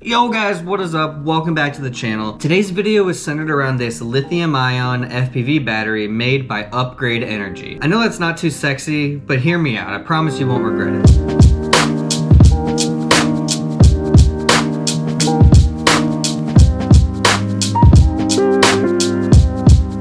Yo guys, what is up? Welcome back to the channel. Today's video is centered around this lithium-ion FPV battery made by Upgrade Energy. I know that's not too sexy, but hear me out. I promise you won't regret it.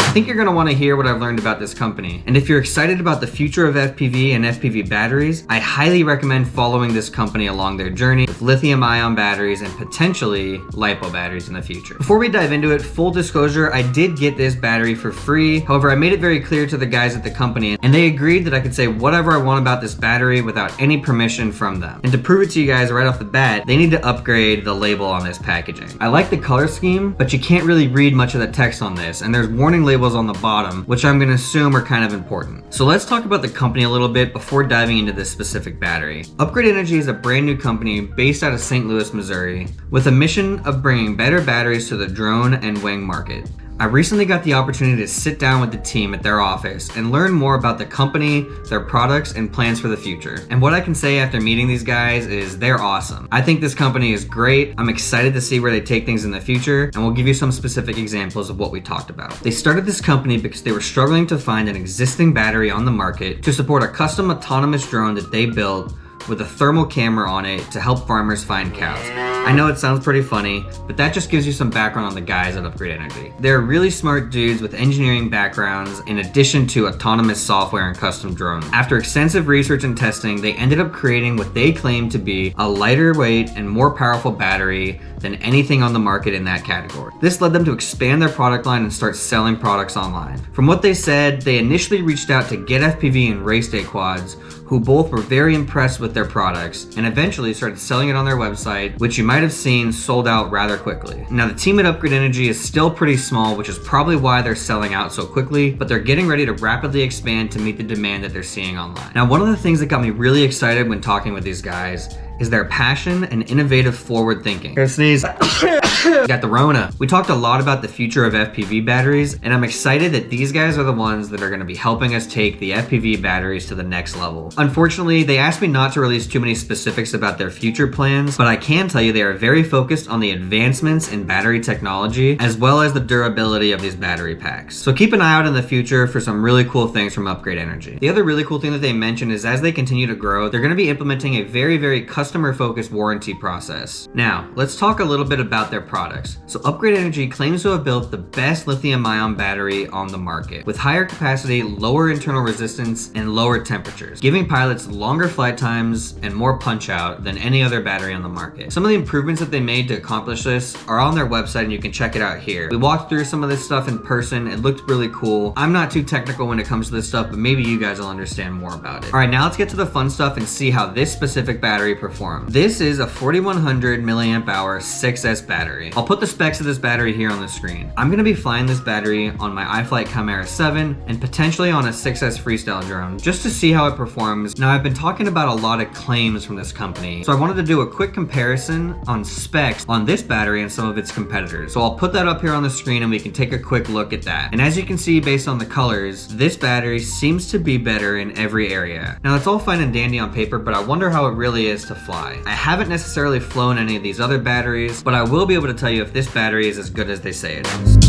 I think you're going to want to hear what I've learned about this company. And if you're excited about the future of FPV and FPV batteries, I highly recommend following this company along their journey with lithium-ion batteries and potentially LiPo batteries in the future. Before we dive into it, full disclosure, I did get this battery for free. However, I made it very clear to the guys at the company and they agreed that I could say whatever I want about this battery without any permission from them. And to prove it to you guys right off the bat, they need to upgrade the label on this packaging. I like the color scheme, but you can't really read much of the text on this, and there's warning labels on the bottom, which I'm going to assume are kind of important. So let's talk about the company a little bit before diving into this specific battery. Upgrade Energy is a brand new company based out of St. Louis, Missouri, with a mission of bringing better batteries to the drone and wing market. I recently got the opportunity to sit down with the team at their office and learn more about the company, their products, and plans for the future. And what I can say after meeting these guys is they're awesome. I think this company is great. I'm excited to see where they take things in the future, and we'll give you some specific examples of what we talked about. They started this company because they were struggling to find an existing battery on the market to support a custom autonomous drone that they built with a thermal camera on it to help farmers find cows. I know it sounds pretty funny, but that just gives you some background on the guys at Upgrade Energy. They're really smart dudes with engineering backgrounds in addition to autonomous software and custom drones. After extensive research and testing, they ended up creating what they claim to be a lighter weight and more powerful battery than anything on the market in that category. This led them to expand their product line and start selling products online. From what they said, they initially reached out to Get FPV and Race Day Quads, who both were very impressed with their products and eventually started selling it on their website, which you might have seen sold out rather quickly. Now the team at Upgrade Energy is still pretty small, which is probably why they're selling out so quickly, but they're getting ready to rapidly expand to meet the demand that they're seeing online. Now one of the things that got me really excited when talking with these guys is their passion and innovative forward thinking. Gonna sneeze. Got the Rona. We talked a lot about the future of FPV batteries, and I'm excited that these guys are the ones that are gonna be helping us take the FPV batteries to the next level. Unfortunately, they asked me not to release too many specifics about their future plans, but I can tell you they are very focused on the advancements in battery technology, as well as the durability of these battery packs. So keep an eye out in the future for some really cool things from Upgrade Energy. The other really cool thing that they mentioned is as they continue to grow, they're gonna be implementing a very customer-focused warranty process. Now, let's talk a little bit about their products. So Upgrade Energy claims to have built the best lithium-ion battery on the market, with higher capacity, lower internal resistance, and lower temperatures, giving pilots longer flight times and more punch out than any other battery on the market. Some of the improvements that they made to accomplish this are on their website and you can check it out here. We walked through some of this stuff in person. It looked really cool. I'm not too technical when it comes to this stuff, but maybe you guys will understand more about it. All right, now let's get to the fun stuff and see how this specific battery performs. This is a 4100 milliamp hour 6S battery. I'll put the specs of this battery here on the screen. I'm gonna be flying this battery on my iFlight Chimera 7 and potentially on a 6S freestyle drone just to see how it performs. Now I've been talking about a lot of claims from this company, so I wanted to do a quick comparison on specs on this battery and some of its competitors. So I'll put that up here on the screen and we can take a quick look at that. And as you can see based on the colors, this battery seems to be better in every area. Now it's all fine and dandy on paper, but I wonder how it really is to fly. I haven't necessarily flown any of these other batteries, but I will be able to tell you if this battery is as good as they say it is.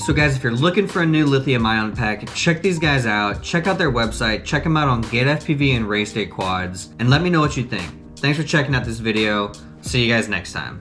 So guys, if you're looking for a new lithium ion pack, check these guys out. Check out their website. Check them out on Get FPV and Race Day Quads. And let me know what you think. Thanks for checking out this video. See you guys next time.